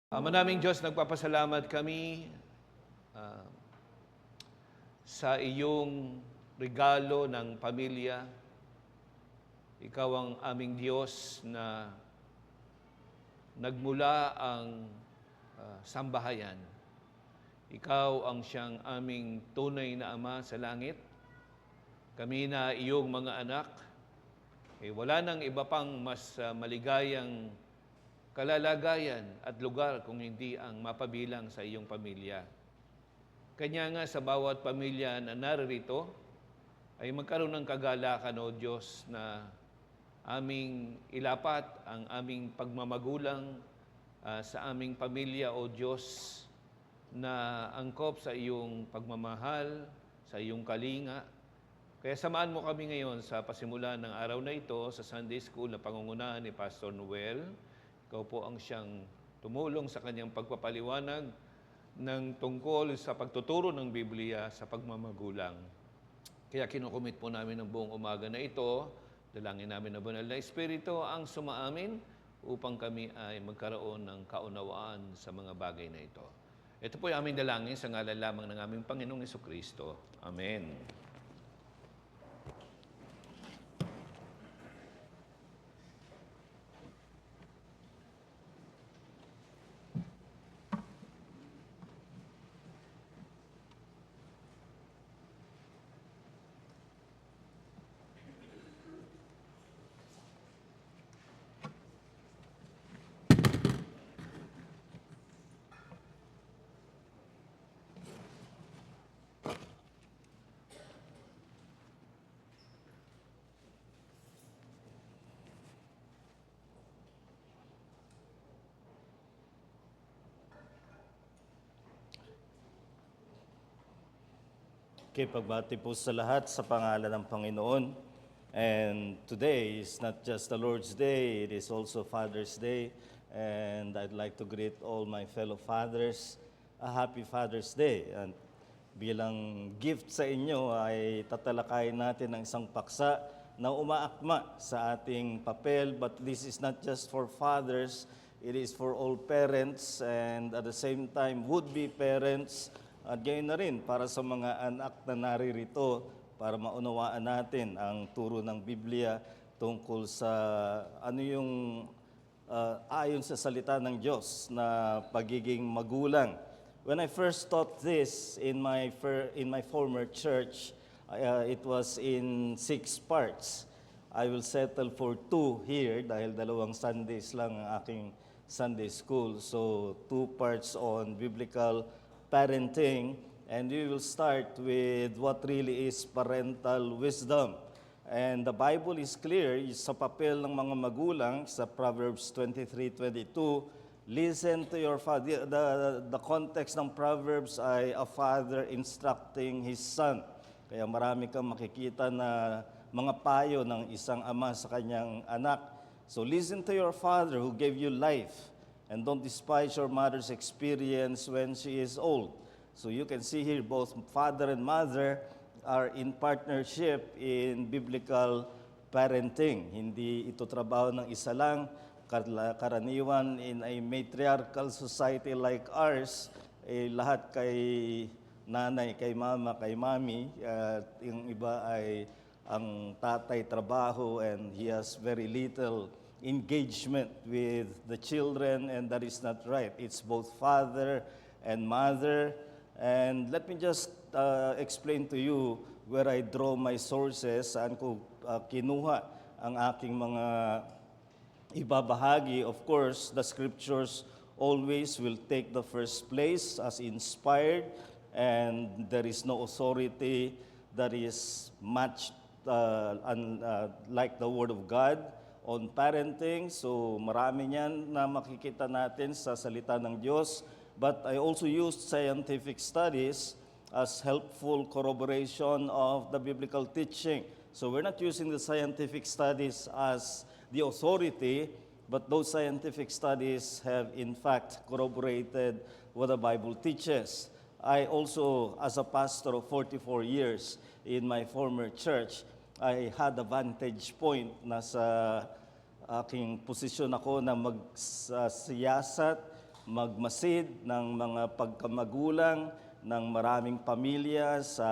Manaming Diyos, nagpapasalamat kami ah, sa iyong regalo ng pamilya. Ikaw ang aming Diyos na nagmula ang sambahayan. Ikaw ang siyang aming tunay na Ama sa langit. Kami na iyong mga anak, wala nang iba pang mas maligayang kalalagayan at lugar kung hindi ang mapabilang sa iyong pamilya. Kanya nga sa bawat pamilya na naririto ay magkaroon ng kagalakan, O Diyos, na aming ilapat ang aming pagmamagulang sa aming pamilya, O Diyos, na angkop sa iyong pagmamahal, sa iyong kalinga. Kaya samahan mo kami ngayon sa pasimula ng araw na ito sa Sunday School na pangungunahan ni Pastor Noel. Ikaw po ang siyang tumulong sa kanyang pagpapaliwanag ng tungkol sa pagtuturo ng Biblia sa pagmamagulang. Kaya kinukumit po namin ang buong umaga na ito. Dalangin namin na banal na Espiritu ang sumaamin upang kami ay magkaroon ng kaunawaan sa mga bagay na ito. Ito po yung aming dalangin sa ngalan lamang ng aming Panginoong Jesucristo. Amen. Okay, pagbati po sa lahat sa pangalan ng Panginoon. And today is not just the Lord's Day, it is also Father's Day. And I'd like to greet all my fellow fathers a happy Father's Day. And bilang gift sa inyo ay tatalakayin natin ang isang paksa na umaakma sa ating papel. But this is not just for fathers, it is for all parents and at the same time would-be parents. At gayon na rin para sa mga anak na naririto para maunawaan natin ang turo ng Biblia tungkol sa ano yung ayon sa salita ng Diyos na pagiging magulang. When I first taught this in my former church, it was in 6 parts. I will settle for 2 here dahil 2 Sundays lang ang aking Sunday school. So 2 parts on biblical parenting, and we will start with what really is parental wisdom. And the Bible is clear sa papel ng mga magulang sa Proverbs 23:22. Listen to your father. The context ng Proverbs ay a father instructing his son. Kaya marami kang makikita na mga payo ng isang ama sa kanyang anak. So listen to your father who gave you life. And don't despise your mother's experience when she is old. So you can see here both father and mother are in partnership in biblical parenting. Hindi ito trabaho ng isa lang. Karaniwan in a matriarchal society like ours, lahat kay nanay, kay mama, kay mami. Yung iba ay ang tatay trabaho and he has very little engagement with the children, and that is not right. It's both father and mother. And let me just explain to you where I draw my sources, saan ko kinuha ang aking mga ibabahagi. Of course, the scriptures always will take the first place as inspired, and there is no authority that is matched like the Word of God on parenting. So marami niyan na makikita natin sa salita ng Diyos. But I also used scientific studies as helpful corroboration of the biblical teaching. So we're not using the scientific studies as the authority, but those scientific studies have in fact corroborated what the Bible teaches. I also, as a pastor of 44 years in my former church, I had a vantage point na sa aking posisyon ako na magsiyasat, magmasid ng mga pagkamagulang ng maraming pamilya sa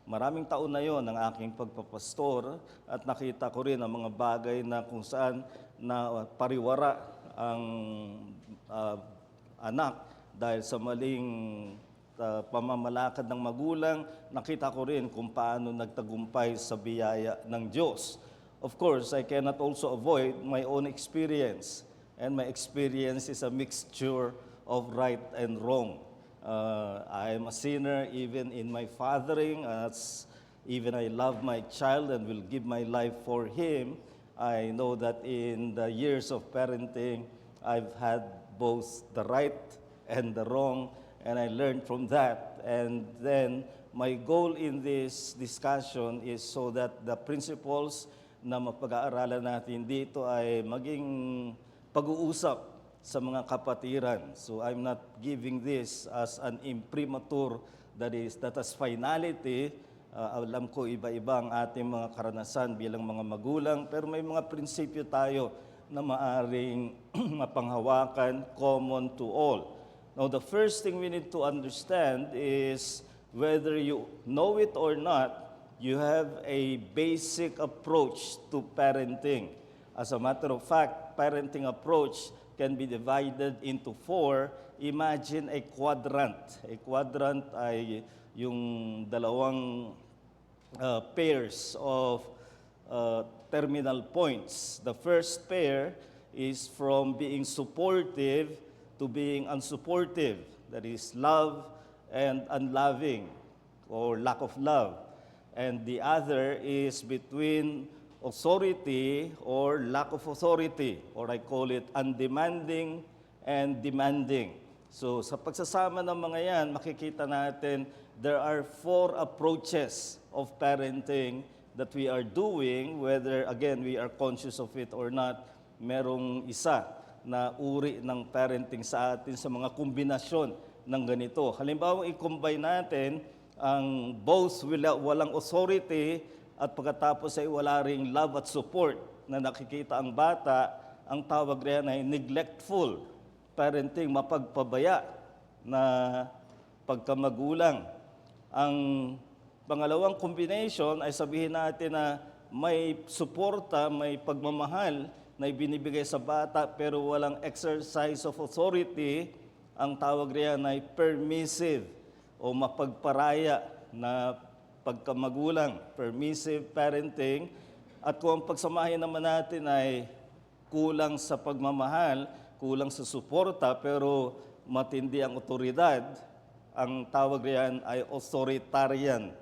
maraming taon na yon ng aking pagpapastor, at nakita ko rin ang mga bagay na kung saan na pariwara ang anak dahil sa maling pamamalakad ng magulang. Nakita ko rin kung paano nagtagumpay sa biyaya ng Diyos. Of course, I cannot also avoid my own experience. And my experience is a mixture of right and wrong. I am a sinner even in my fathering. Even I love my child and will give my life for him. I know that in the years of parenting, I've had both the right and the wrong, and I learned from that. And then my goal in this discussion is so that the principles na mapag-aaralan natin dito ay maging pag-uusap sa mga kapatiran. So I'm not giving this as an imprimatur that has finality. Alam ko iba-iba ang ating mga karanasan bilang mga magulang, pero may mga prinsipyo tayo na maaring mapanghawakan, common to all. Now, the first thing we need to understand is whether you know it or not, you have a basic approach to parenting. As a matter of fact, parenting approach can be divided into 4. Imagine a quadrant. A quadrant ay yung dalawang pairs of terminal points. The first pair is from being supportive to being unsupportive. That is love and unloving, or lack of love. And the other is between authority or lack of authority, or I call it undemanding and demanding. So sa pagsasama ng mga yan, makikita natin there are 4 approaches of parenting that we are doing, whether again we are conscious of it or not. Merong isa na uri ng parenting sa atin sa mga kombinasyon ng ganito. Halimbawa, i-combine natin ang both walang authority at pagkatapos ay wala ring love at support na nakikita ang bata, ang tawag riyan ay neglectful parenting, mapagpabaya na pagkamagulang. Ang pangalawang combination ay sabihin natin na may suporta, may pagmamahal na ibinibigay sa bata pero walang exercise of authority. Ang tawag riyan ay permissive o mapagparaya na pagkamagulang, permissive parenting. At kung ang pagsamahin naman natin ay kulang sa pagmamahal, kulang sa suporta, pero matindi ang otoridad, ang tawag riyan ay authoritarian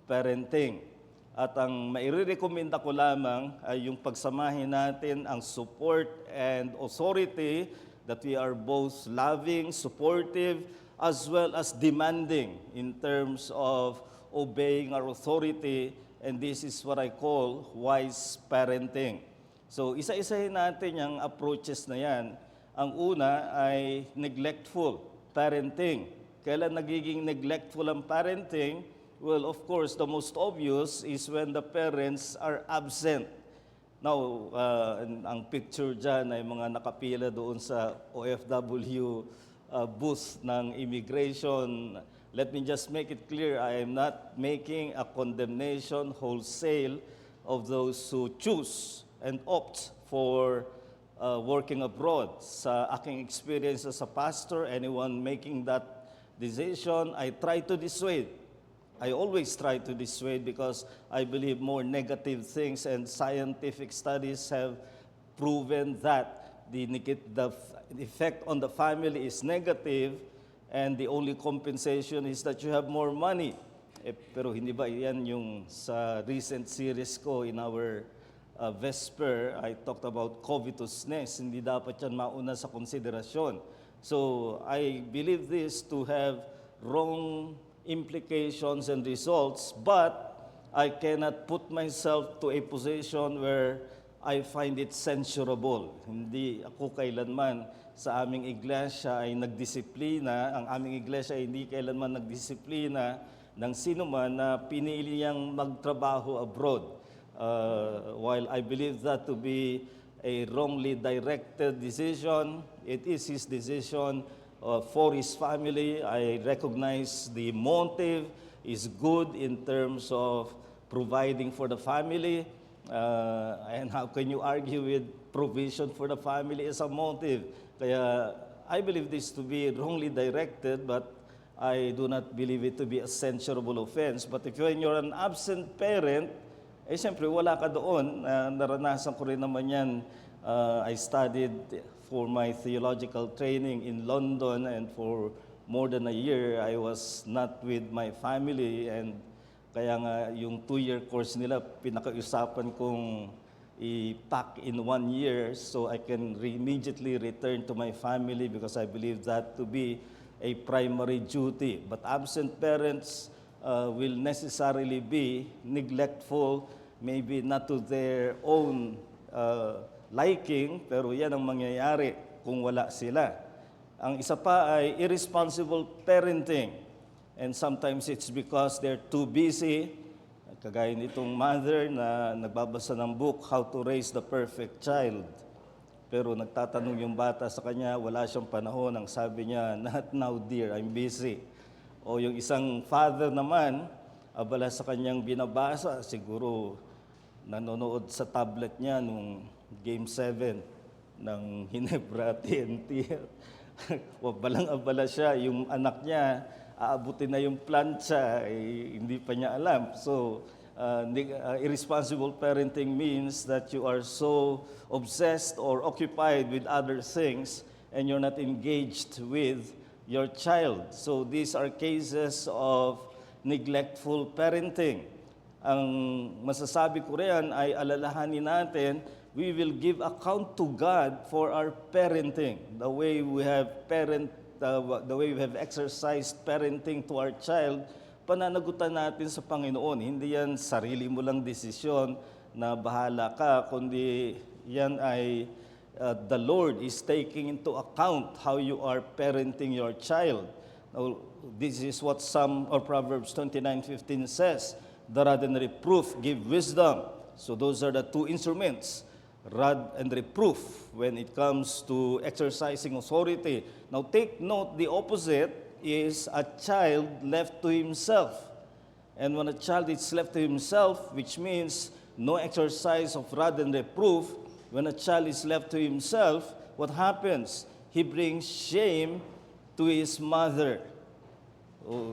parenting. At ang mairirekomenda ko lamang ay yung pagsamahin natin ang support and authority, that we are both loving, supportive, as well as demanding in terms of obeying our authority, and this is what I call wise parenting. So isa-isahin natin yung approaches na yan. Ang una ay neglectful parenting. Kailan nagiging neglectful ang parenting? Well, of course, the most obvious is when the parents are absent. Now, ang picture dyan ay mga nakapila doon sa OFW booth ng immigration. Let me just make it clear, I am not making a condemnation wholesale of those who choose and opt for working abroad. Sa aking experience as a pastor, anyone making that decision, I try to dissuade. I always try to dissuade because I believe more negative things, and scientific studies have proven that the effect on the family is negative, and the only compensation is that you have more money. Pero hindi ba yan yung sa recent series ko in our Vesper, I talked about covetousness. Hindi dapat yan mauna sa konsiderasyon. So I believe this to have wrong implications and results, but I cannot put myself to a position where I find it censurable. Hindi ako kailanman sa aming iglesia ay nagdisiplina, ang aming iglesia ay hindi kailanman nagdisiplina ng sino man na pinili niyang magtrabaho abroad. While I believe that to be a wrongly directed decision. It is his decision for his family. I recognize the motive is good in terms of providing for the family. And how can you argue with provision for the family as a motive? Kaya I believe this to be wrongly directed, but I do not believe it to be a censurable offense. But if you're an absent parent, eh siyempre wala ka doon. Naranasan ko rin naman yan. I studied for my theological training in London, and for more than a year, I was not with my family. And kaya nga yung 2-year course nila, pinakausapan kong i-pack in 1 year so I can immediately return to my family, because I believe that to be a primary duty. But absent parents will necessarily be neglectful, maybe not to their own liking, pero yan ang mangyayari kung wala sila. Ang isa pa ay irresponsible parenting. And sometimes it's because they're too busy, kagaya nitong mother na nagbabasa ng book, How to Raise the Perfect Child. Pero nagtatanong yung bata sa kanya, wala siyang panahon. Ang sabi niya, not now dear, I'm busy. O yung isang father naman, abala sa kanyang binabasa, siguro nanonood sa tablet niya nung Game 7 ng Hinebra TNT. Wabalang-abala siya, yung anak niya, aabutin na yung plancha, hindi pa niya alam. So, irresponsible parenting means that you are so obsessed or occupied with other things and you're not engaged with your child. So these are cases of neglectful parenting. Ang masasabi ko riyan ay alalahanin natin, we will give account to God for our parenting. The way we have exercised parenting to our child, pananagutan natin sa Panginoon. Hindi yan sarili mo lang desisyon na bahala ka, kundi yan ay the Lord is taking into account how you are parenting your child. Now, this is what Proverbs 29:15 says, the rod and reproof give wisdom. So those are the two instruments, rod and reproof, when it comes to exercising authority. Now take note, the opposite is a child left to himself. And when a child is left to himself, which means no exercise of rod and reproof, when a child is left to himself, what happens? He brings shame to his mother.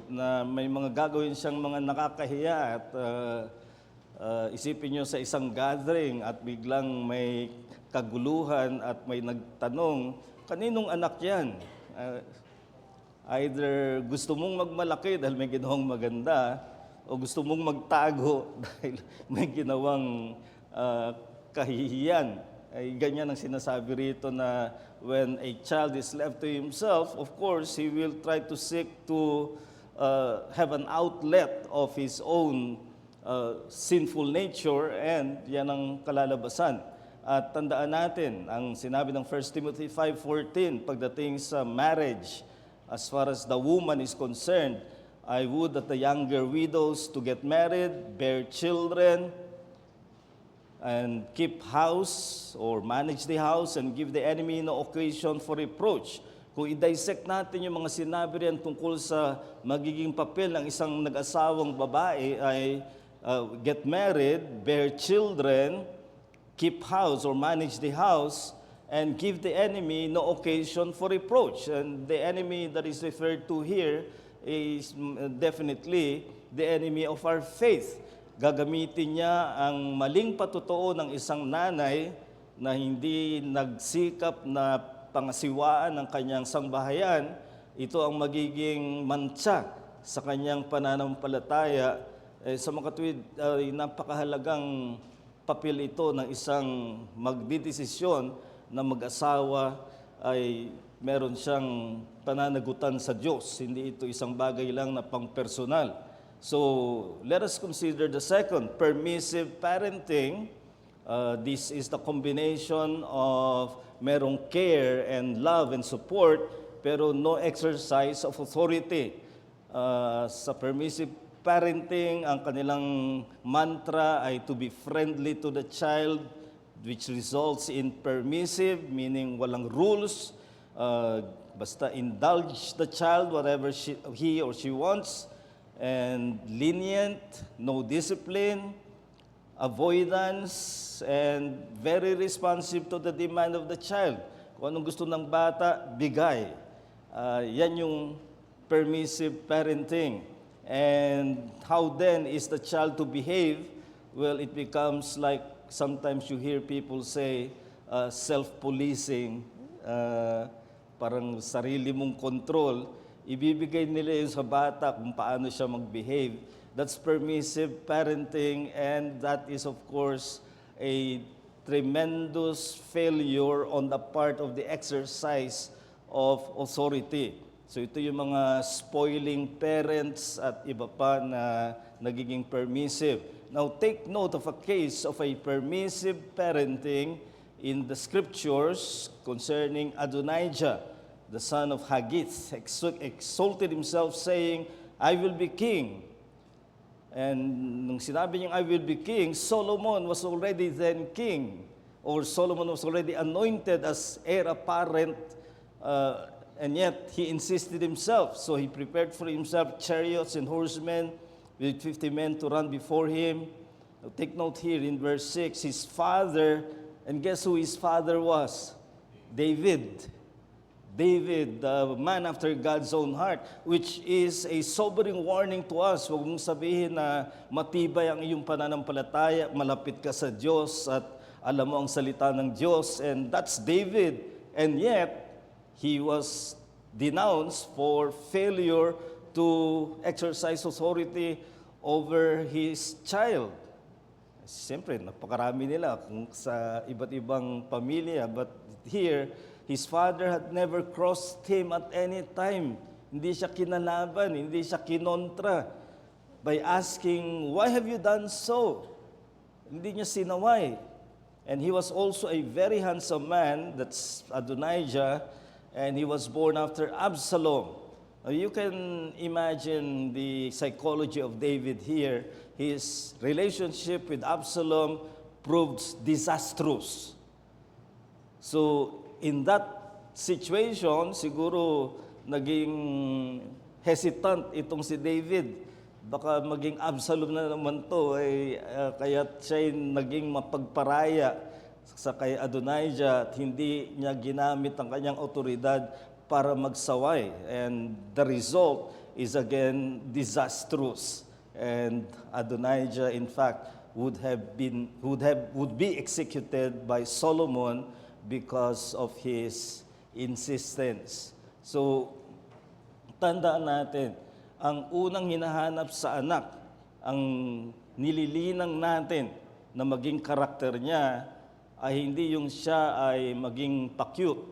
Na may mga gagawin siyang mga nakakahiya at isipin nyo sa isang gathering at biglang may kaguluhan at may nagtanong, kaninong anak yan? Either gusto mong magmalaki dahil may ginawang maganda, o gusto mong magtago dahil may ginawang kahihiyan. Ay ganyan ang sinasabi rito na when a child is left to himself, of course, he will try to seek to have an outlet of his own sinful nature, and yan ang kalalabasan. At tandaan natin, ang sinabi ng 1 Timothy 5:14, pagdating sa marriage, as far as the woman is concerned, I would that the younger widows to get married, bear children, and keep house or manage the house and give the enemy no occasion for reproach. Kung i-dissect natin yung mga sinabi riyan tungkol sa magiging papel ng isang nag-asawang babae ay get married, bear children, keep house or manage the house, and give the enemy no occasion for reproach. And the enemy that is referred to here is definitely the enemy of our faith. Gagamitin niya ang maling patutuo ng isang nanay na hindi nagsikap na pangasiwaan ng kanyang sambahayan. Ito ang magiging mantsa sa kanyang pananampalataya. Sa mga katuwid, napakahalagang papel ito ng isang magdidesisyon na mag-asawa ay meron siyang pananagutan sa Diyos. Hindi ito isang bagay lang na pang-personal. So, let us consider the second, permissive parenting. This is the combination of merong care and love and support, pero no exercise of authority. Sa permissive parenting, ang kanilang mantra ay to be friendly to the child, which results in permissive, meaning walang rules, basta indulge the child whatever he or she wants, and lenient, no discipline, avoidance, and very responsive to the demand of the child. Kung anong gusto ng bata, bigay. Yan yung permissive parenting. And how then is the child to behave? Well, it becomes like sometimes you hear people say self-policing, parang sarili mong control. Ibibigay nila yun sa bata kung paano siya mag-behave. That's permissive parenting, and that is of course a tremendous failure on the part of the exercise of authority. So ito yung mga spoiling parents at iba pa na nagiging permissive. Now take note of a case of a permissive parenting in the scriptures concerning Adonijah, the son of Haggith, exalted himself saying, I will be king. And nung sinabi niyang I will be king, Solomon was already then king, or Solomon was already anointed as heir apparent, and yet he insisted himself. So he prepared for himself chariots and horsemen with 50 men to run before him. Now, take note here in verse 6, his father, and guess who his father was? David. David, the man after God's own heart, which is a sobering warning to us. Huwag mong sabihin na matibay ang iyong pananampalataya, malapit ka sa Diyos at alam mo ang salita ng Diyos. And that's David. And yet, he was denounced for failure to exercise authority over his child. Siyempre, napakarami nila kung sa iba't ibang pamilya. But here, his father had never crossed him at any time. Hindi siya kinalaban, hindi siya kinontra by asking, why have you done so? Hindi niya sinaway. And he was also a very handsome man, that's Adonijah, and he was born after Absalom. Now, you can imagine the psychology of David here. His relationship with Absalom proved disastrous. So, in that situation, siguro naging hesitant itong si David. Baka maging Absalom na naman to, kaya siya naging mapagparaya sa kay Adonijah at hindi niya ginamit ang kanyang otoridad para magsaway. And the result is again disastrous. And Adonijah, in fact, would be executed by Solomon because of his insistence. So, tandaan natin, ang unang hinahanap sa anak, ang nililinang natin na maging karakter niya ay hindi yung siya ay maging pa-cute.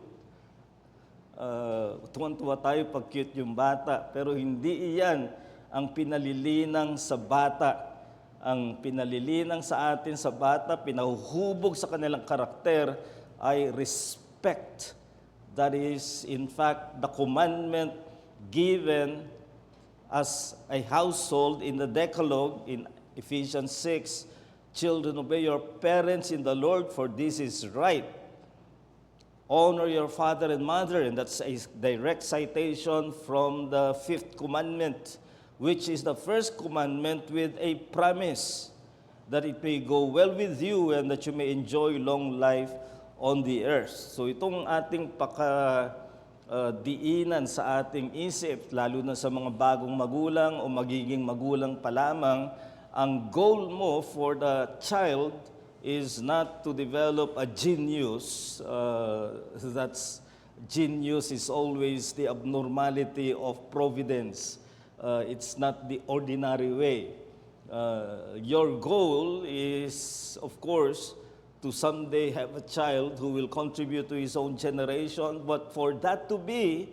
Tuwan-tuwa tayo pag cute yung bata, pero hindi iyan ang pinalilinang sa bata. Ang pinalilinang sa atin sa bata, pinahuhubog sa kanilang karakter, ay respect. That is, in fact, the commandment given as a household in the Decalogue in Ephesians 6, children, obey your parents in the Lord, for this is right. Honor your father and mother, and that's a direct citation from the fifth commandment, which is the first commandment with a promise that it may go well with you and that you may enjoy long life on the earth. So itong ating diinan sa ating isip, lalo na sa mga bagong magulang o magiging magulang pa lamang, ang goal mo for the child is not to develop a genius. Genius is always the abnormality of providence. It's not the ordinary way. Your goal is, of course, to someday have a child who will contribute to his own generation, but for that to be,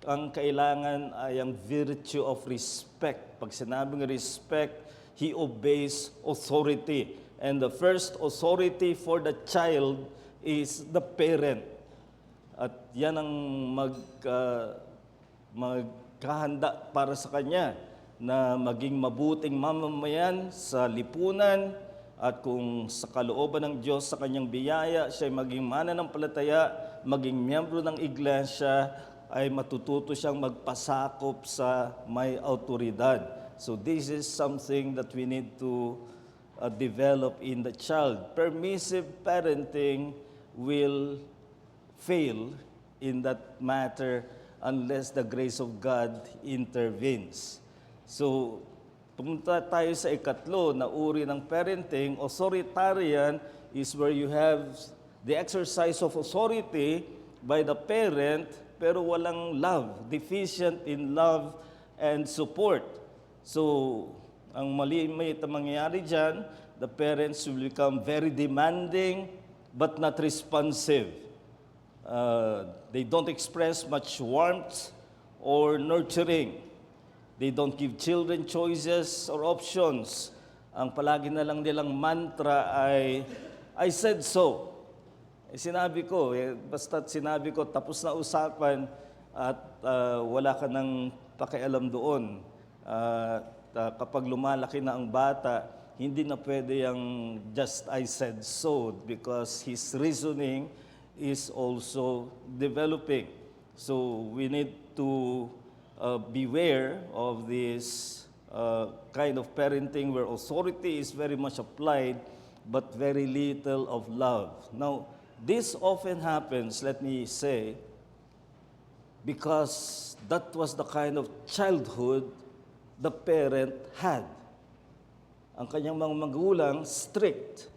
ang kailangan ay ang virtue of respect. Pag sinabing respect, he obeys authority. And the first authority for the child is the parent. At yan ang magkahanda para sa kanya na maging mabuting mamamayan sa lipunan At kung sa kalooban ng Diyos, sa kanyang biyaya, siya ay maging mananampalataya, maging miyembro ng iglesia, ay matututo siyang magpasakop sa may autoridad. So this is something that we need to develop in the child. Permissive parenting will fail in that matter unless the grace of God intervenes. So, pumunta tayo sa ikatlo na uri ng parenting. Authoritarian is where you have the exercise of authority by the parent pero walang love, deficient in love and support. So, ang mali may mangyayari dyan, the parents will become very demanding but not responsive. They don't express much warmth or nurturing. They don't give children choices or options. Ang palagi na lang nilang mantra ay, I said so. Sinabi ko, basta't sinabi ko, tapos na usapan at wala ka nang pakialam doon. Kapag lumalaki na ang bata, hindi na pwede yung just I said so because his reasoning is also developing. So we need to beware of this kind of parenting where authority is very much applied but very little of love. Now, this often happens, let me say, because that was the kind of childhood the parent had. Ang kanyang mga magulang, strict,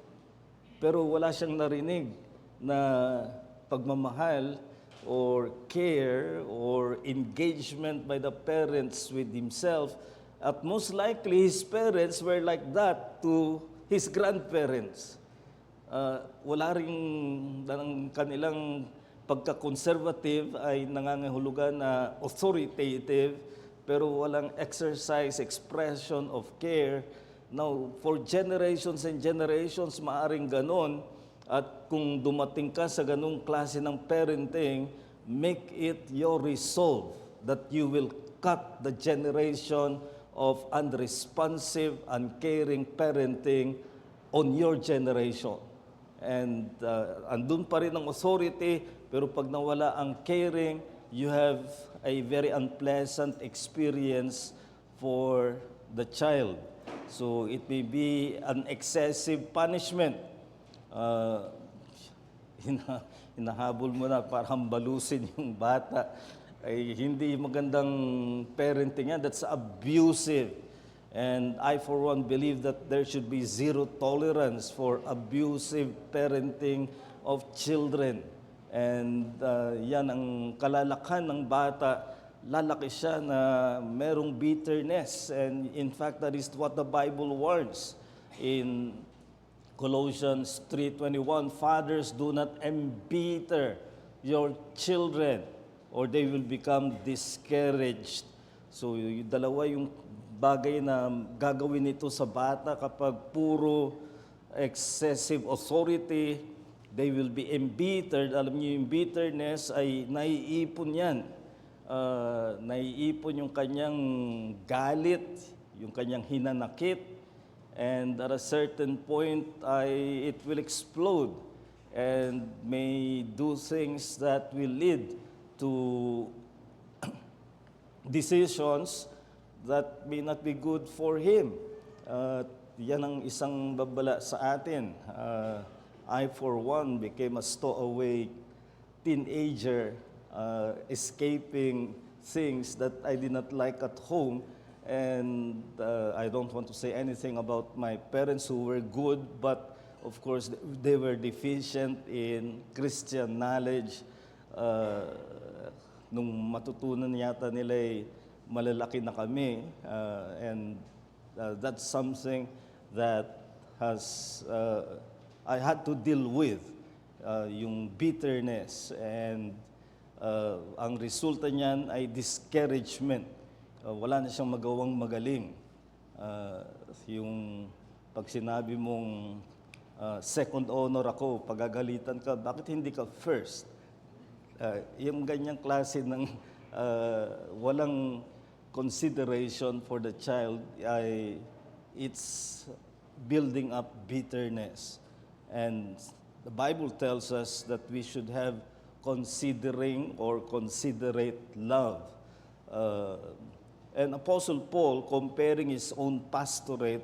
pero wala siyang narinig na pagmamahal or care or engagement by the parents with himself. At most likely, his parents were like that to his grandparents. Wala ring ang kanilang pagka-conservative ay nangangahulugan na authoritative, pero walang exercise, expression of care. Now, for generations and generations, maaring ganon. At kung dumating ka sa ganung klase ng parenting, make it your resolve that you will cut the generation of unresponsive, uncaring parenting on your generation. And andun pa rin ang authority, pero pag nawala ang caring, you have a very unpleasant experience for the child. So it may be an excessive punishment. Hinahabol mo na para hambalusin yung bata. Ay hindi magandang parenting yan. That's abusive. And I for one believe that there should be zero tolerance for abusive parenting of children. And yan ang kalalakhan ng bata. Lalaki siya na merong bitterness. And in fact, that is what the Bible warns. In Colossians 3:21, fathers, do not embitter your children or they will become discouraged. So yung dalawa yung bagay na gagawin nito sa bata kapag puro excessive authority, they will be embittered. Alam niyo yung bitterness ay naiipon yan. Naiipon yung kanyang galit, yung kanyang hinanakit, and at a certain point, it will explode and may do things that will lead to decisions that may not be good for him. Yan ang isang babala sa atin. I, for one, became a stowaway teenager, escaping things that I did not like at home. And I don't want to say anything about my parents who were good, but of course they were deficient in Christian knowledge. Nung matutunan yata nila malalaki na kami, and that's something that I had to deal with, yung bitterness, and ang resulta niyan ay discouragement. Wala na siyang magawang magaling. Yung pag sinabi mong second honor ako, pagagalitan ka, bakit hindi ka first? Yung ganyang klase ng walang consideration for the child, it's building up bitterness. And the Bible tells us that we should have considering or considerate love. And Apostle Paul, comparing his own pastorate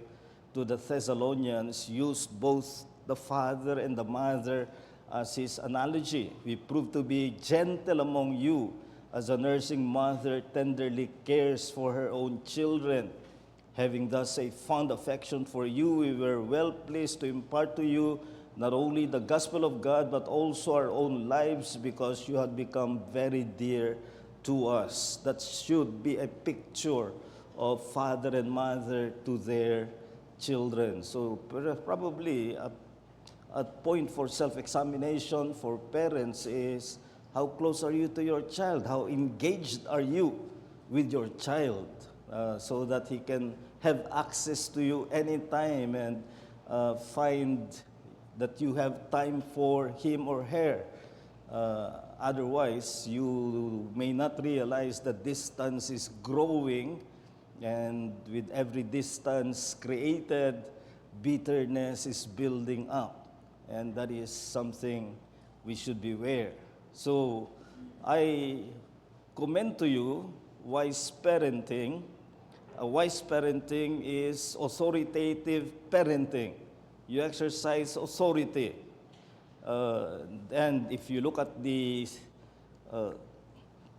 to the Thessalonians, used both the father and the mother as his analogy. We prove to be gentle among you as a nursing mother tenderly cares for her own children. Having thus a fond affection for you, we were well pleased to impart to you not only the gospel of God, but also our own lives, because you had become very dear to us. That should be a picture of father and mother to their children. So probably a point for self-examination for parents is, how close are you to your child? How engaged are you with your child? So that he can have access to you anytime and find that you have time for him or her. Otherwise, you may not realize that distance is growing, and with every distance created, bitterness is building up. And that is something we should beware. So, I commend to you wise parenting. Wise parenting is authoritative parenting. You exercise authority. And if you look at the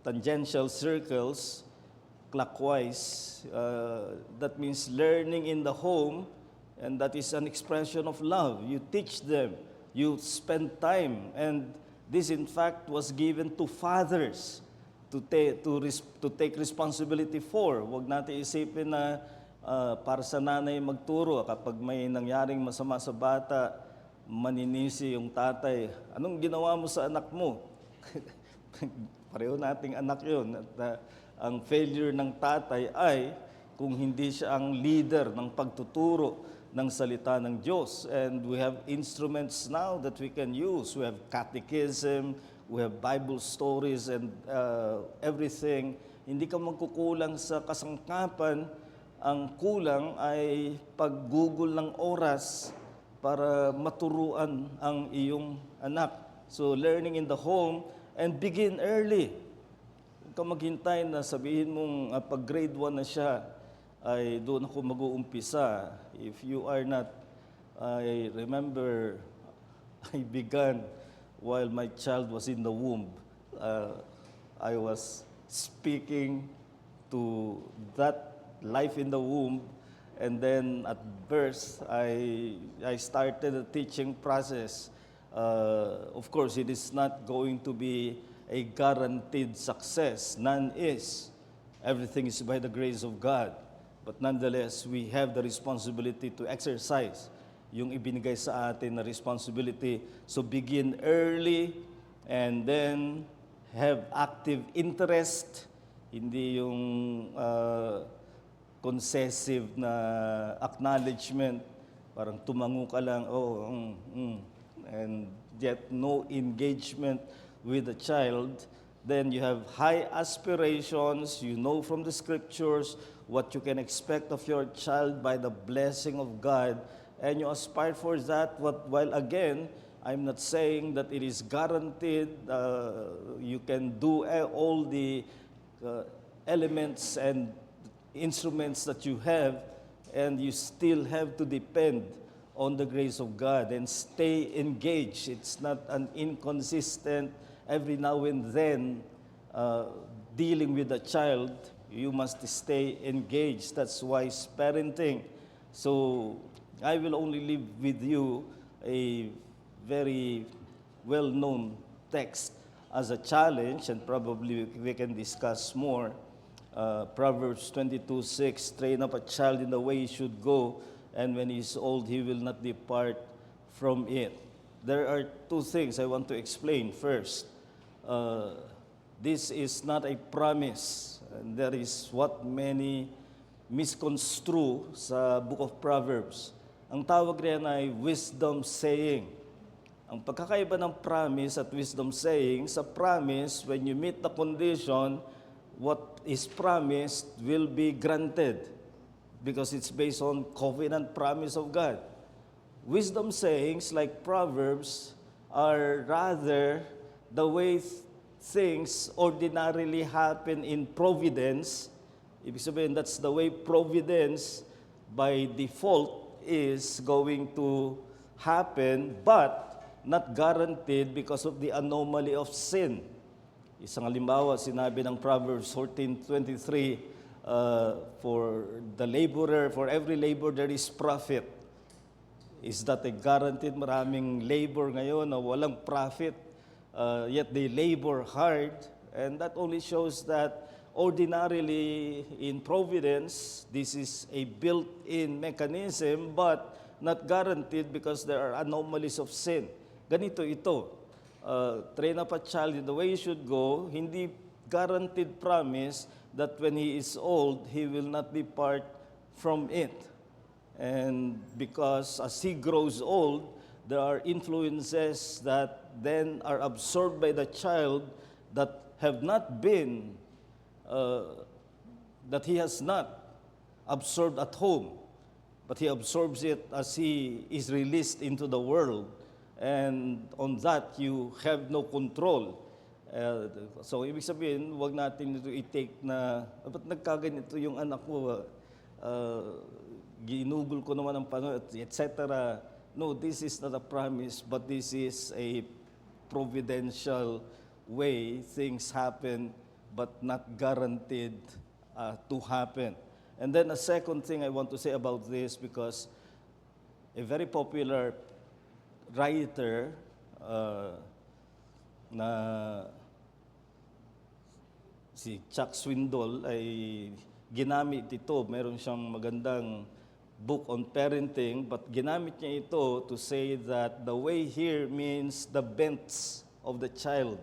tangential circles clockwise, that means learning in the home, and that is an expression of love. You teach them, you spend time, and this in fact was given to fathers to take responsibility for. Huwag natin isipin na para sa nanay magturo. Kapag may nangyaring masama sa bata, maninisi yung tatay. Anong ginawa mo sa anak mo? Pareho nating anak yun. At ang failure ng tatay ay kung hindi siya ang leader ng pagtuturo ng salita ng Diyos. And we have instruments now that we can use. We have catechism, we have Bible stories and everything. Hindi ka magkukulang sa kasangkapan. Ang kulang ay pag-google ng oras para maturuan ang iyong anak. So learning in the home and begin early. Huwag ka maghintay na sabihin mong pag grade 1 na siya, ay doon ako mag-uumpisa. If you are not, I remember I began while my child was in the womb. I was speaking to that life in the womb, and then at birth, I started a teaching process. Of course, it is not going to be a guaranteed success. None is. Everything is by the grace of God. But nonetheless, we have the responsibility to exercise yung ibinigay sa atin na responsibility. So begin early and then have active interest, hindi yung concessive na acknowledgement, parang tumango ka lang, and yet no engagement with the child. Then you have high aspirations, you know from the scriptures what you can expect of your child by the blessing of God, and you aspire for that, while again, I'm not saying that it is guaranteed, you can do all the elements and instruments that you have, and you still have to depend on the grace of God and stay engaged. It's not an inconsistent, every now and then, dealing with a child, you must stay engaged. That's wise parenting. So, I will only leave with you a very well-known text as a challenge, and probably we can discuss more. Proverbs 22:6, train up a child in the way he should go, and when he is old, he will not depart from it. There are two things I want to explain. First, this is not a promise. And that is what many misconstrue sa book of Proverbs. Ang tawag riyan ay wisdom saying. Ang pagkakaiba ng promise at wisdom saying, sa promise, when you meet the condition, what is promised will be granted. because it's based on covenant promise of God. Wisdom sayings like Proverbs are rather the way things ordinarily happen in providence. Ibig sabihin, that's the way providence by default is going to happen, but not guaranteed because of the anomaly of sin. Isang halimbawa, sinabi ng Proverbs 14:23, for the laborer, for every labor there is profit. Is that a guaranteed? Maraming labor ngayon na walang profit, yet they labor hard, and that only shows that ordinarily in providence, this is a built-in mechanism, but not guaranteed because there are anomalies of sin. Ganito ito, train up a child in the way he should go, hindi guaranteed promise that when he is old, he will not depart from it. And because as he grows old, there are influences that then are absorbed by the child that have not been, that he has not absorbed at home, but he absorbs it as he is released into the world. And on that, you have no control. So, ibig sabihin, huwag natin ito i-take na, ba't nagkaganito yung anak ko, ginugol ko naman ang Panginoon, etc. No, this is not a promise, but this is a providential way things happen, but not guaranteed to happen. And then a second thing I want to say about this, because a very popular writer na si Chuck Swindoll ay ginamit ito. Meron siyang magandang book on parenting, but ginamit niya ito to say that the way here means the bents of the child.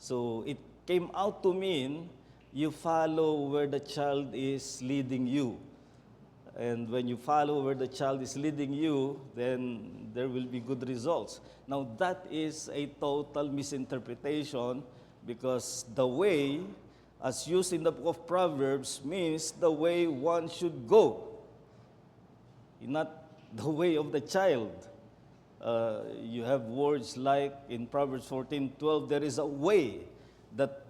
So it came out to mean you follow where the child is leading you. And when you follow where the child is leading you, then there will be good results. Now that is a total misinterpretation, because the way, as used in the book of Proverbs, means the way one should go, not the way of the child. You have words like in Proverbs 14:12, there is a way that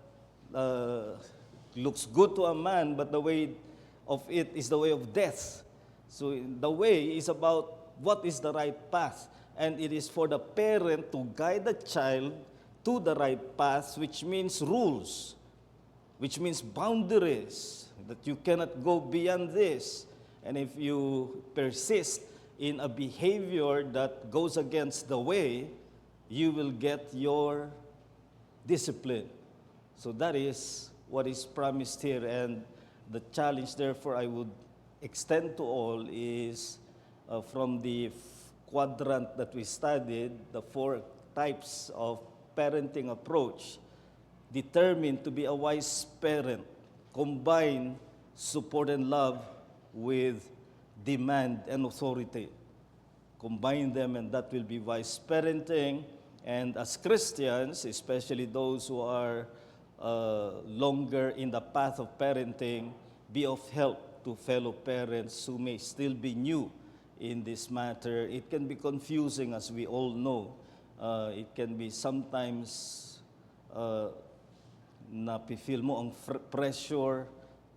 looks good to a man, but the way of it is the way of death. So the way is about what is the right path, and it is for the parent to guide the child to the right path, which means rules, which means boundaries, that you cannot go beyond this. And if you persist in a behavior that goes against the way, you will get your discipline. So that is what is promised here. And the challenge, therefore, I would extend to all is from the quadrant that we studied, the 4 types of parenting approach. Determined to be a wise parent, combine support and love with demand and authority. Combine them, and that will be wise parenting. And as Christians, especially those who are longer in the path of parenting, be of help to fellow parents who may still be new in this matter. It can be confusing, as we all know. It can be sometimes napifeel mo ang pressure,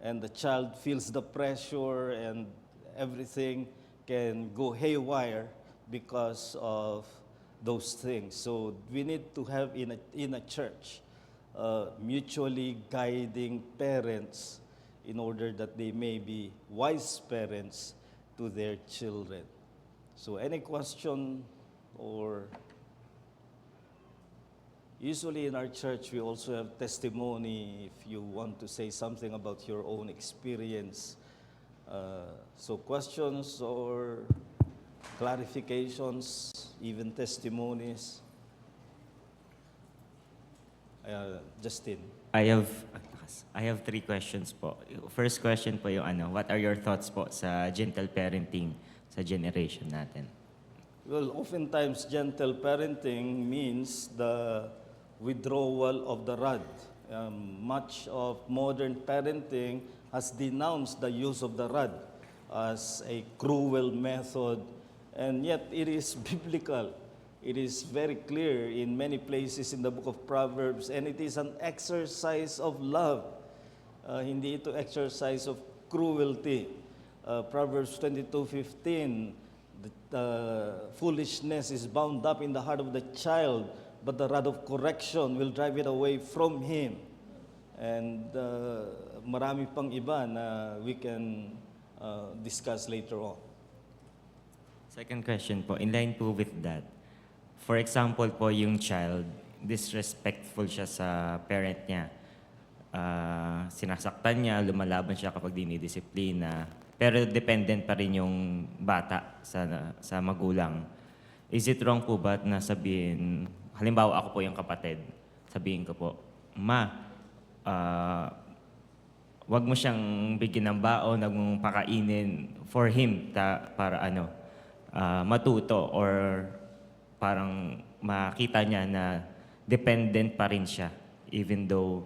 and the child feels the pressure, and everything can go haywire because of those things. So we need to have in a church mutually guiding parents in order that they may be wise parents to their children. So any question? Or usually in our church, we also have testimony if you want to say something about your own experience. So questions or clarifications, even testimonies. Justin. I have 3 questions po. First question po yung what are your thoughts po sa gentle parenting sa generation natin? Well, oftentimes gentle parenting means the withdrawal of the rod. Much of modern parenting has denounced the use of the rod. as a cruel method, and yet it is biblical. It is very clear in many places in the book of Proverbs, and it is an exercise of love. Hindi ito exercise of cruelty. Proverbs 22:15, foolishness is bound up in the heart of the child, but the rod of correction will drive it away from him. And marami pang iba na we can discuss later on. Second question po, in line po with that. For example po, yung child, disrespectful siya sa parent niya. Sinasaktan niya, lumalaban siya kapag dinidisiplina. Pero dependent pa rin yung bata sa magulang. Is it wrong po ba na sabihin, halimbawa ako po yung kapatid, sabihin ko po, Ma, wag mo siyang bigyan ng baon, wag mong pakainin for him para matuto or parang makita niya na dependent pa rin siya even though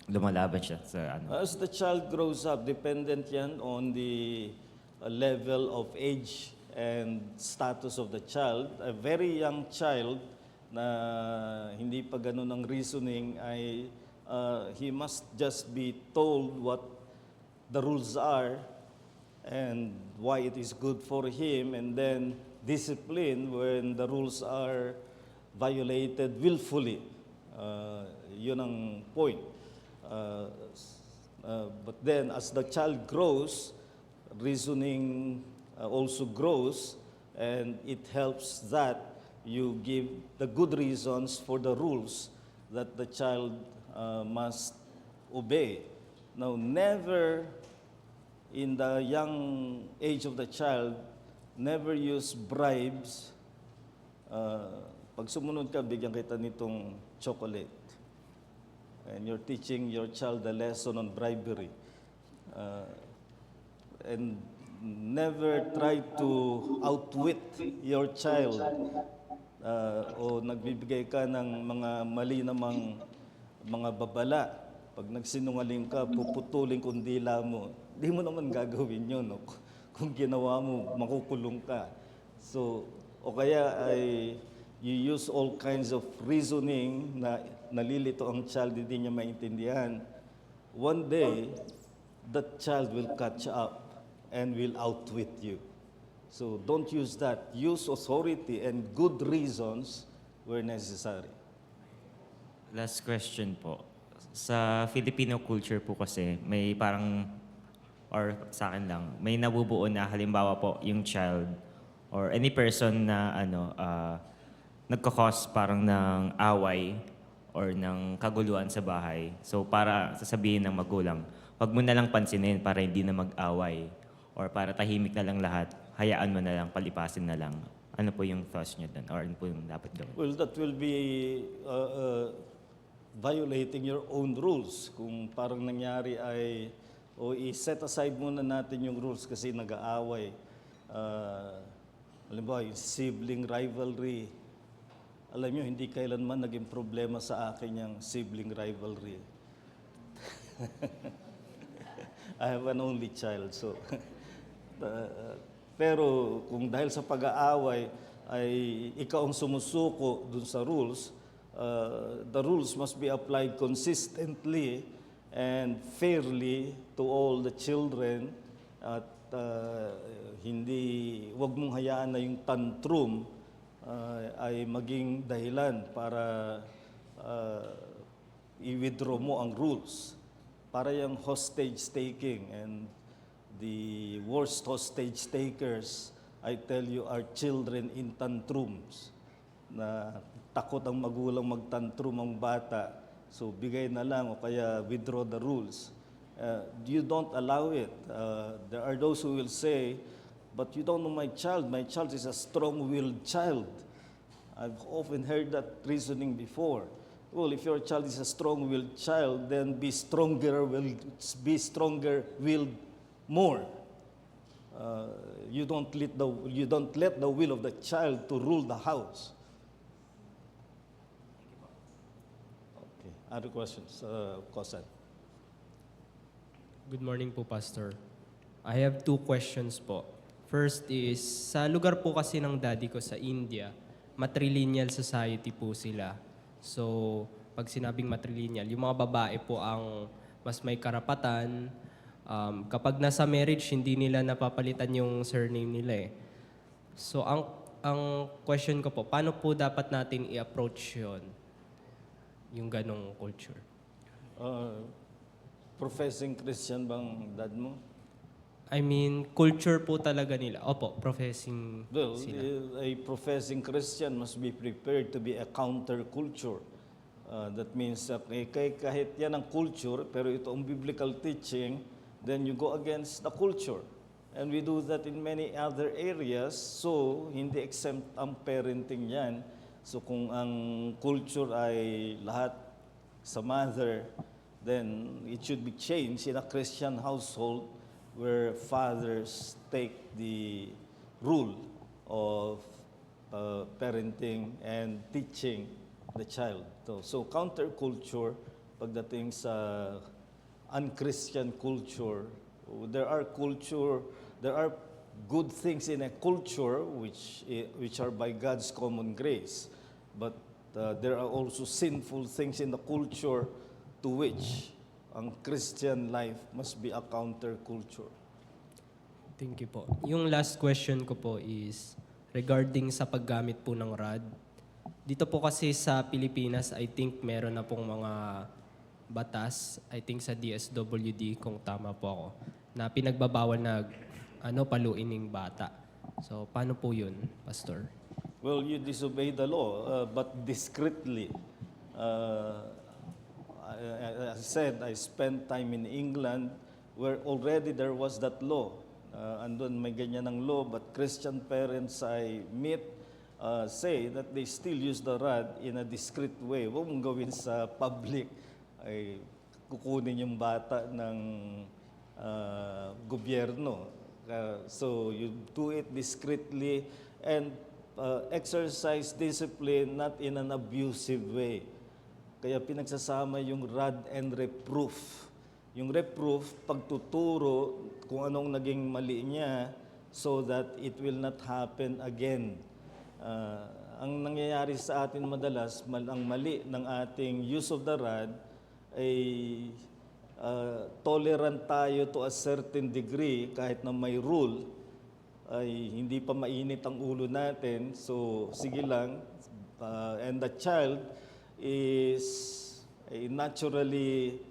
lumalaban siya sa As the child grows up, dependent yan on the level of age and status of the child. A very young child na hindi pa ganun ang reasoning ay he must just be told what the rules are and why it is good for him, and then discipline when the rules are violated willfully. Yun ang point. But then as the child grows, reasoning also grows, and it helps that you give the good reasons for the rules that the child must obey. Now, never in the young age of the child, never use bribes. Pag sumunod ka, bigyan kita nitong chocolate. And you're teaching your child a lesson on bribery. And never try to outwit your child. O nagbibigay ka ng mga mali namang mga babala. Pag nagsinungaling ka, puputulin kung dila mo. Di mo naman gagawin yun. No? Kung ginawa mo, makukulong ka. So, o kaya ay you use all kinds of reasoning na nalilito ang child, hindi niya maintindihan. One day, that child will catch up and will outwit you. So don't use that. Use authority and good reasons where necessary. Last question po. Sa Filipino culture po kasi, may parang, or sa akin lang, may nabubuo na halimbawa po yung child or any person na nagkakos parang ng away or ng kaguluhan sa bahay. So para sasabihin ng magulang, wag mo na lang pansinin para hindi na mag-away or para tahimik na lang lahat, hayaan mo na lang, palipasin na lang. Ano po yung thoughts niyo doon or ano po yung dapat gawin? Well, that will be violating your own rules. Kung parang nangyari ay, i-set aside muna natin yung rules kasi nag-aaway. Halimbawa, yung sibling rivalry. Alam nyo, hindi kailanman naging problema sa akin yung sibling rivalry. I have an only child, so... pero kung dahil sa pag-aaway ay ikaw ang sumusuko dun sa rules, the rules must be applied consistently and fairly to all the children at wag mong hayaan na yung tantrum ay maging dahilan para i-withdraw mo ang rules. Para yung hostage taking, and the worst hostage takers, I tell you, are children in tantrums. Na takot ang magulang magtantrum ang bata, so bigay na lang o kaya withdraw the rules. You don't allow it. There are those who will say, but you don't know my child is a strong-willed child. I've often heard that reasoning before. Well, if your child is a strong-willed child, then be stronger-willed more. You don't let the will of the child to rule the house. Okay. Other questions? Kosan. Good morning po, Pastor. I have two questions po. First is, sa lugar po kasi ng daddy ko sa India, matrilineal society po sila. So, pag sinabing matrilineal, yung mga babae po ang mas may karapatan. Kapag nasa marriage, hindi nila napapalitan yung surname nila eh. So, ang question ko po, paano po dapat natin i-approach yon yung ganong culture? Professing Christian bang dad mo? I mean, culture po talaga nila. Opo, professing Well, sila. a professing Christian must be prepared to be a counterculture. That means kahit yan ang culture, pero ito ang biblical teaching, then you go against the culture. And we do that in many other areas, so hindi exempt ang parenting yan. So kung ang culture ay lahat sa mother, then it should be changed in a Christian household where fathers take the rule of parenting and teaching the child. So counterculture, pagdating sa unchristian culture, there are good things in a culture which are by God's common grace, but there are also sinful things in the culture to which ang Christian life must be a counterculture. Thank you po. Yung last question ko po is regarding sa paggamit po ng rod. Dito po kasi sa Pilipinas, I think meron na pong mga batas, I think sa DSWD kung tama po ako, na pinagbabawal na paluin ng bata. So paano po yun, Pastor? Well, you disobey the law, but discreetly. As I said, I spent time in England where already there was that law. Andun may ganyan ng law, but Christian parents I meet say that they still use the rod in a discreet way. Huwag mong gawin sa public, ay kukunin yung bata ng gobyerno. So you do it discreetly and exercise discipline not in an abusive way. Kaya pinagsasama yung rod and reproof. Yung reproof, pagtuturo kung anong naging mali niya so that it will not happen again. Ang nangyayari sa atin madalas, ang mali ng ating use of the rod ay tolerant tayo to a certain degree kahit na may rule, ay hindi pa mainit ang ulo natin. So sige lang, and the child is naturally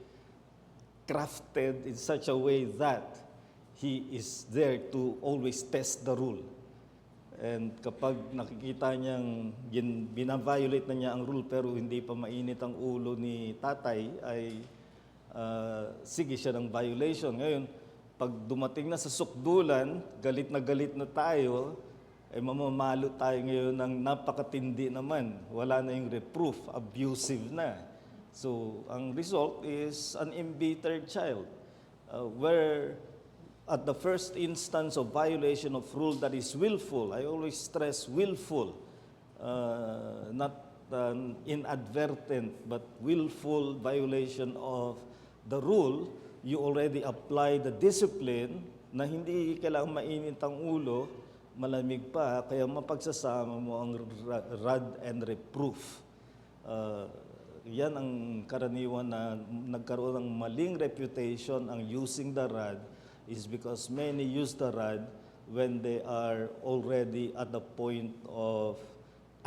crafted in such a way that he is there to always test the rule. And kapag nakikita niyang binaviolate na niya ang rule pero hindi pa mainit ang ulo ni tatay, ay sige siya ng violation. Ngayon, pag dumating na sa sukdulan, galit na tayo, ay mamamalo tayo ngayon ng napakatindi naman. Wala na yung reproof, abusive na. So, ang result is an embittered child, where at the first instance of violation of rule that is willful, I always stress willful, not inadvertent, but willful violation of the rule, you already apply the discipline na hindi kailangang mainit ang ulo, malamig pa, kaya mapagsasama mo ang rod and reproof. Yan ang karaniwan na nagkaroon ng maling reputation ang using the rod is because many use the rod when they are already at the point of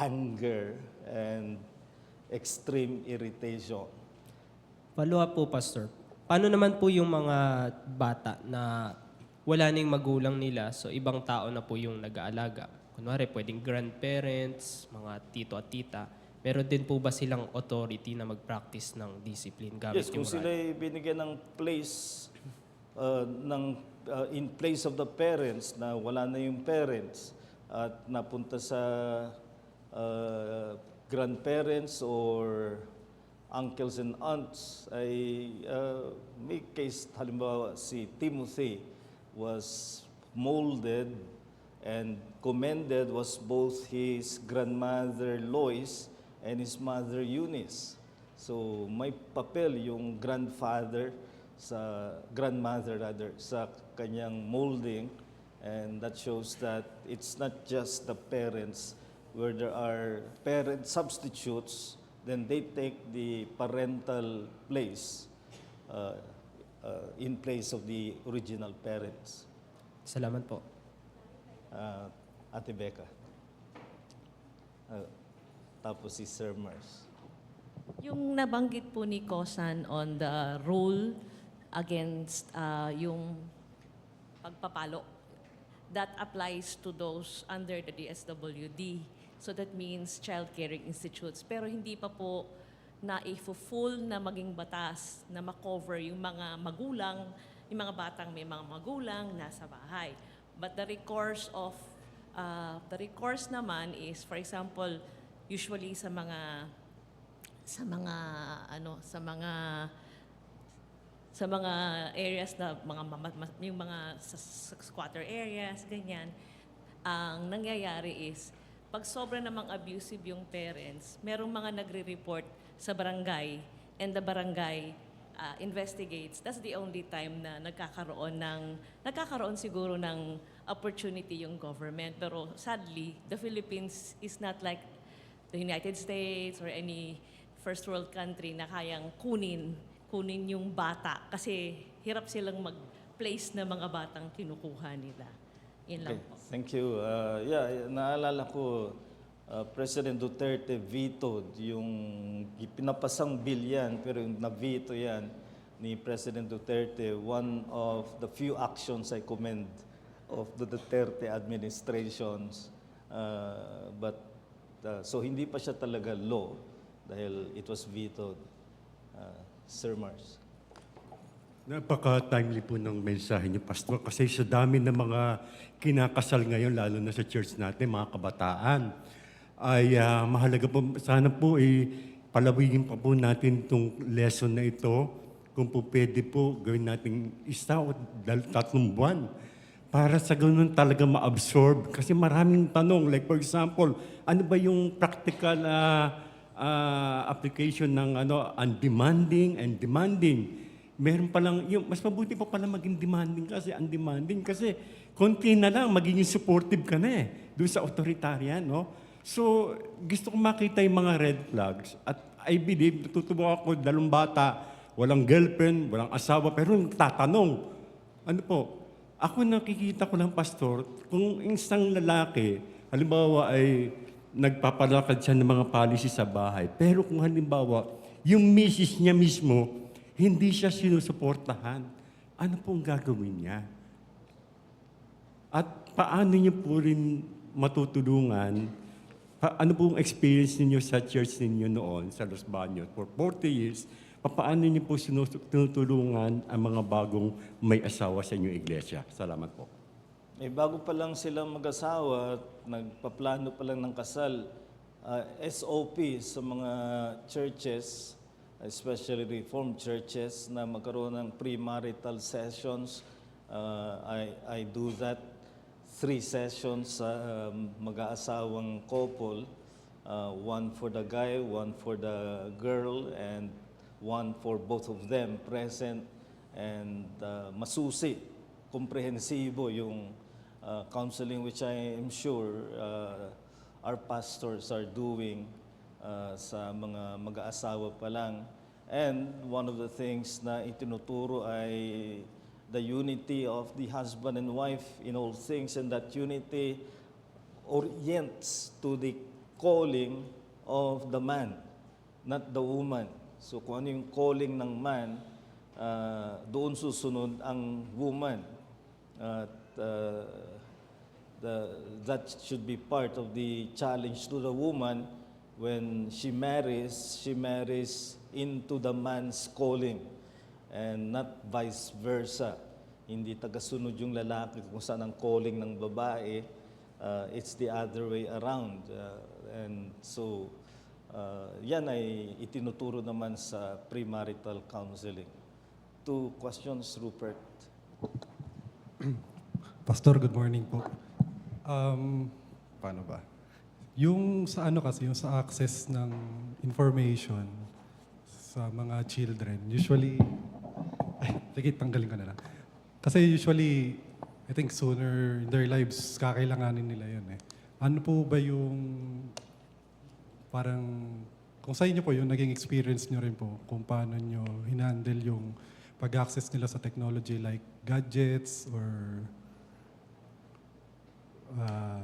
anger and extreme irritation. Follow up po, Pastor. Paano naman po yung mga bata na wala na yung magulang nila, so ibang tao na po yung nag-aalaga? Kunwari, pwedeng grandparents, mga tito at tita. Meron din po ba silang authority na mag-practice ng discipline gamit Yes, kung yung sila rod? ay binigyan ng place, in place of the parents, na wala na yung parents, at napunta sa grandparents or uncles and aunts, ay may case, halimbawa si Timothy was molded and commended was both his grandmother Lois and his mother Eunice. So may papel yung grandfather sa grandmother rather, sa kanyang molding. And that shows that it's not just the parents, where there are parent substitutes, then they take the parental place in place of the original parents. Salamat po. Ate Becca. Tapos si Sir Mars. Yung nabanggit po ni Kosan on the rule against yung pagpapalo, that applies to those under the DSWD. So that means child caring institutes. Pero hindi pa po na i-full na maging batas na makover yung mga magulang, yung mga batang may mga magulang nasa bahay. But the recourse naman is, for example, usually sa mga areas na yung mga squatter areas, ganyan, ang nangyayari is, pag sobra namang abusive yung parents, merong mga nagre-report sa barangay, and the barangay investigates. That's the only time na nagkakaroon siguro ng opportunity yung government. Pero sadly, the Philippines is not like the United States or any first world country na kayang kunin yung bata kasi hirap silang mag-place na mga batang kinukuha nila. Yun lang po. Thank you. Naalala ko, President Duterte vetoed yung pinapasang bill yan, pero yung na-veto yan ni President Duterte, one of the few actions I commend of the Duterte administrations. So hindi pa siya talaga law dahil it was vetoed. Sir Mars. Napaka-timely po ng mensahe niyo, Pastor, kasi sa dami ng mga kinakasal ngayon, lalo na sa church natin, mga kabataan, ay mahalaga po, sana po palawigin pa po natin itong lesson na ito. Kung po pwede po, gawin natin 1 o 3 buwan para sa ganun talaga ma-absorb. Kasi maraming tanong, like for example, ano ba yung practical application ng undemanding and demanding? Meron pa lang, mas mabuti pa pala maging demanding kasi undemanding kasi konti na lang, magiging supportive ka na doon sa authoritarian, no? So, gusto ko makita yung mga red flags at I believe, natutuwa ako, 2 bata, walang girlfriend, walang asawa, pero tatanong, ano po, ako nakikita ko lang, Pastor, kung isang lalaki, halimbawa ay nagpapalakad siya ng mga policy sa bahay, pero kung halimbawa, yung misis niya mismo, hindi siya sinusuportahan, ano pong gagawin niya? At paano niyo po rin matutulungan, ano pong experience ninyo sa church ninyo noon, sa Los Baños, for 40 years, paano niyo po tinutulungan ang mga bagong may asawa sa inyong iglesia? Salamat po. Bago pa lang sila mag-asawa, nagpaplano pa lang ng kasal, SOP sa mga churches, especially Reformed churches, na magkaroon ng premarital sessions. I do that. 3 sessions sa mag-aasawang couple. 1 for the guy, 1 for the girl, and 1 for both of them present. And masusi, komprehensibo yung counseling which I am sure our pastors are doing sa mga mag-aasawa pa lang. And one of the things na itinuturo ay the unity of the husband and wife in all things, and that unity orients to the calling of the man, not the woman. So kung ano yung calling ng man, doon susunod ang woman. That should be part of the challenge to the woman. When she marries into the man's calling and not vice versa. Hindi tagasunod yung lalaki kung saan ang calling ng babae. It's the other way around. And so, yan ay itinuturo naman sa premarital counseling. 2 questions, Rupert. Pastor, good morning po. Paano ba? Yung sa yung sa access ng information sa mga children, usually Sige, tanggalin ko na lang. Kasi usually, I think sooner in their lives, kakailanganin nila yun eh. Ano po ba yung parang, kung sa inyo po yung naging experience nyo rin po, kung paano nyo hinandle yung pag-access nila sa technology like gadgets or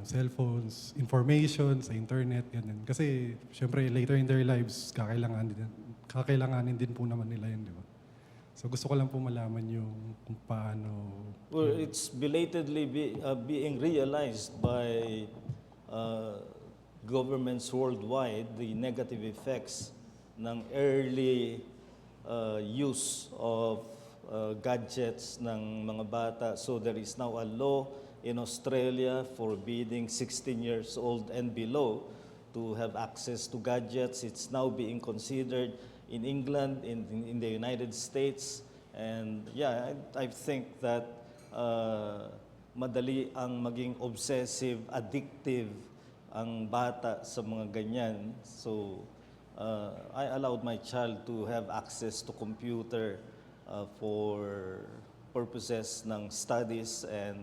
cellphones, information sa internet, ganun. Kasi, syempre, later in their lives, kakailanganin din po naman nila yun, di ba? So gusto ko lang po malaman yung kung paano. Well, it's belatedly being realized by governments worldwide, the negative effects ng early use of gadgets ng mga bata. So there is now a law in Australia forbidding 16 years old and below to have access to gadgets. It's now being considered in England, in the United States. And yeah, I think that madali ang maging obsessive, addictive ang bata sa mga ganyan. So I allowed my child to have access to computer for purposes ng studies and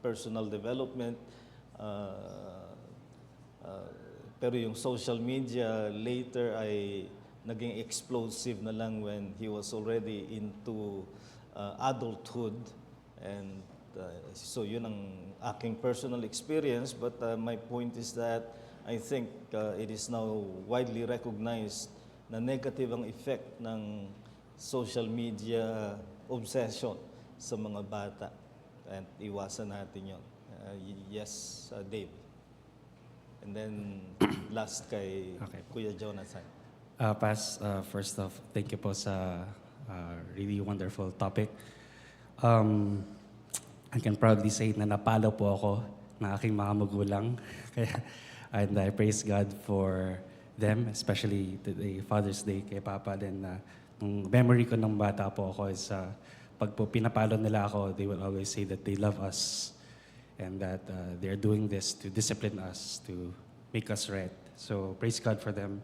personal development. Pero yung social media later ay naging explosive na lang when he was already into adulthood. And so yun ang aking personal experience. But my point is that I think it is now widely recognized na negative ang effect ng social media obsession sa mga bata. And iwasan natin yun. Yes, Dave. And then last kay Okay. Kuya Jonathan. First off, thank you po sa really wonderful topic. I can proudly say na napalo po ako ng aking mga magulang. And I praise God for them, especially today, Father's Day kay Papa. Then, nung memory ko ng bata po ako is pag po pinapalo nila ako, they will always say that they love us and that they're doing this to discipline us, to make us right. So, praise God for them.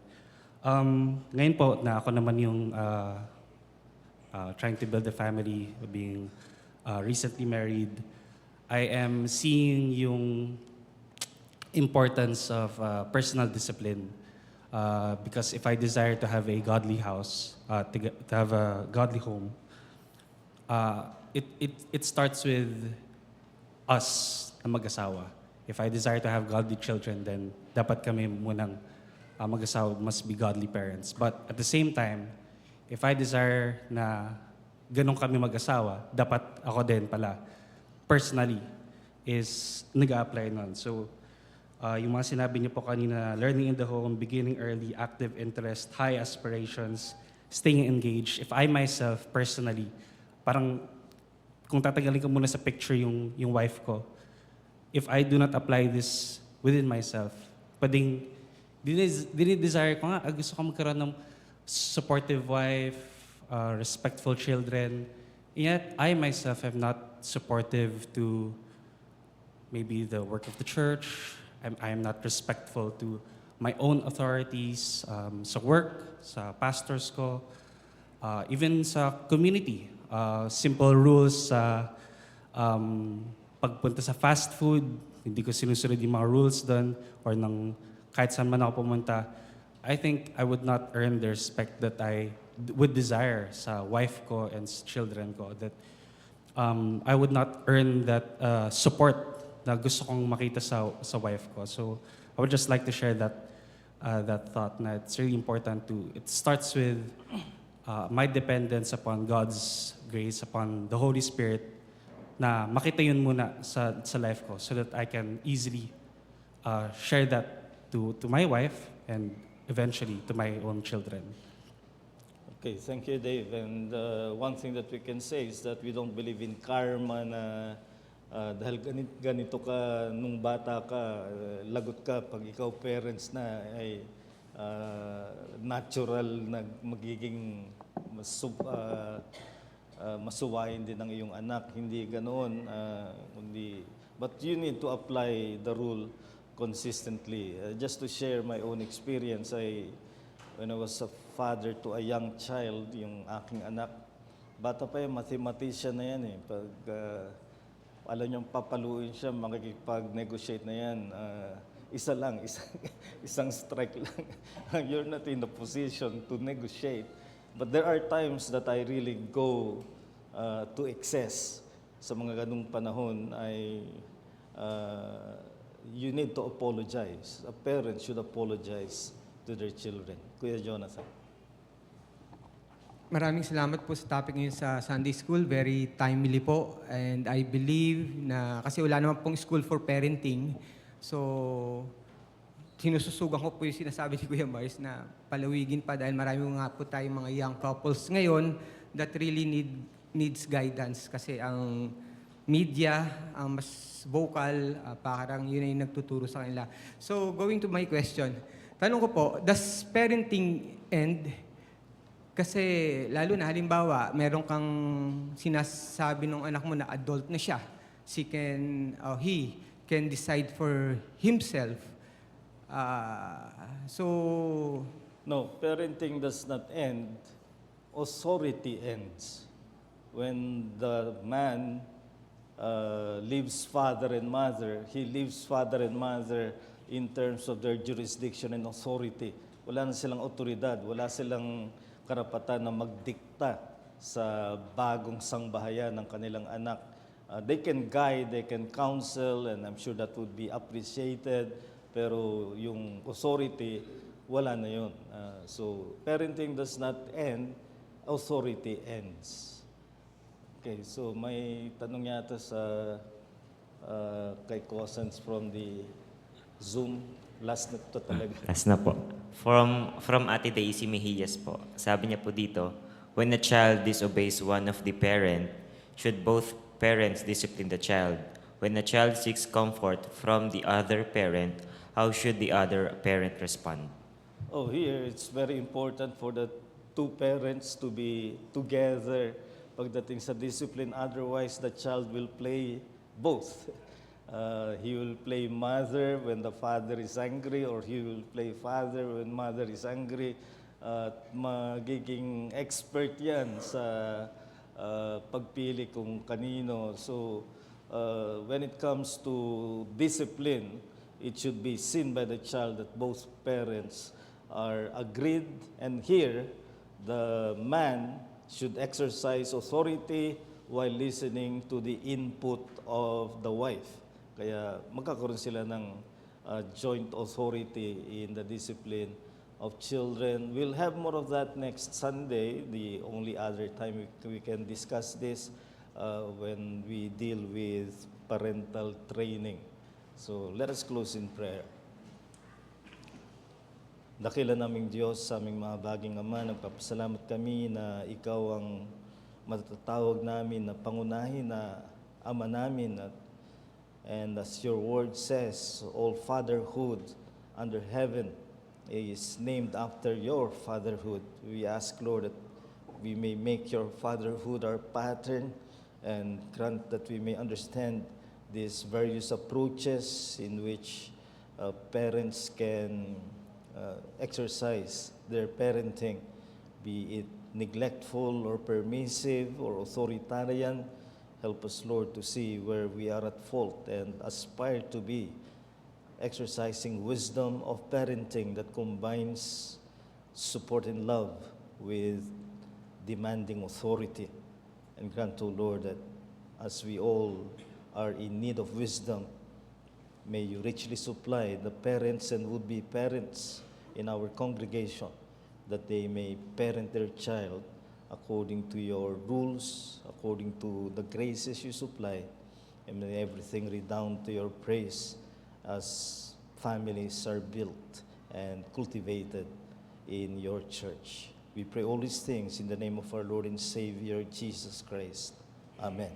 Ngayon po, na ako naman yung trying to build a family, being recently married, I am seeing yung importance of personal discipline. Because if I desire to have a godly house, to have a godly home, it starts with us na mag-asawa. If I desire to have godly children, then dapat kami munang mag-asawa, must be godly parents. But at the same time, if I desire na ganun kami mag-asawa, dapat ako din pala, personally, is nag-a-apply nun. So, yung mga sinabi niyo po kanina, learning in the home, beginning early, active interest, high aspirations, staying engaged. If I myself, personally, parang kung tatagalin ko muna sa picture yung wife ko, if I do not apply this within myself, pwedeng dinidesire ko nga, gusto ko magkaroon ng supportive wife, respectful children. Yet, I myself am not supportive to maybe the work of the church. I am not respectful to my own authorities sa work, sa pastors ko, even sa community. Simple rules sa pagpunta sa fast food, hindi ko sinusunod yung mga rules doon or ng kahit saan man ako pumunta. I think I would not earn the respect that I would desire sa wife ko and sa children ko. That I would not earn that support na gusto kong makita sa wife ko. So I would just like to share that thought na it's really important it starts with my dependence upon God's grace, upon the Holy Spirit, na makita yun muna sa life ko so that I can easily share that to my wife and eventually to my own children. Okay, thank you, Dave. And one thing that we can say is that we don't believe in karma na dahil ganito ka nung bata ka, lagot ka pag ikaw parents na ay natural na magiging masuwain din ng iyong anak. Hindi ganoon. But you need to apply the rule consistently. Just to share my own experience, when I was a father to a young child, yung aking anak, Bata pa yung mathematician na yan eh. Pag alam niyong papaluin siya, makikipag-negotiate na yan, isa lang, isang strike lang. You're not in the position to negotiate. But there are times that I really go to excess. Sa mga ganung panahon ay you need to apologize. A parent should apologize to their children. Kuya Jonathan. Maraming salamat po sa topic ngayon sa Sunday School. Very timely po. And I believe na, kasi wala naman pong school for parenting. So, sinususugan ko po yung sinasabi ni Kuya Mars na palawigin pa dahil marami nga po tayong mga young couples ngayon that really needs guidance. Kasi ang media, ang mas vocal, parang yun ay nagtuturo sa kanila. So, going to my question. Tanong ko po, does parenting end? Kasi lalo na halimbawa, meron kang sinasabi ng anak mo na adult na siya. He can decide for himself. So, No, parenting does not end. Authority ends. When the man leaves father and mother, he leaves father and mother in terms of their jurisdiction and authority. Wala na silang otoridad, wala silang karapatan na magdikta sa bagong sangbahayan ng kanilang anak. They can guide, they can counsel, and I'm sure that would be appreciated. Pero yung authority, wala na yun. So, parenting does not end, authority ends. Okay, so may tanong yata sa kay Cosens from the Zoom. Last na to talaga. Last na po. From Ate Daisy Mejias po. Sabi niya po dito, when a child disobeys one of the parent, should both parents discipline the child? When a child seeks comfort from the other parent, how should the other parent respond? Oh, here it's very important for the two parents to be together pagdating sa discipline. Otherwise, the child will play both. He will play mother when the father is angry, or he will play father when mother is angry. Magiging expert yan sa pagpili kung kanino. So, when it comes to discipline, it should be seen by the child that both parents are agreed. And here, the man should exercise authority while listening to the input of the wife. Kaya magkakaroon sila ng joint authority in the discipline of children. We'll have more of that next Sunday. The only other time we can discuss this when we deal with parental training. So let us close in prayer. Dakila naming Diyos, sa aming mga baging Ama, nagpapasalamat kami na Ikaw ang matatawag namin na pangunahin na Ama namin. And as your word says, all fatherhood under heaven is named after your fatherhood. We ask, Lord, that we may make your fatherhood our pattern, and grant that we may understand these various approaches in which parents can exercise their parenting, be it neglectful or permissive or authoritarian. Help us, Lord, to see where we are at fault and aspire to be exercising wisdom of parenting that combines support and love with demanding authority. And grant, O Lord, that as we all are in need of wisdom, may you richly supply the parents and would-be parents in our congregation, that they may parent their child according to your rules, according to the graces you supply, and may everything redound to your praise as families are built and cultivated in your church. We pray all these things in the name of our Lord and Savior, Jesus Christ. Amen.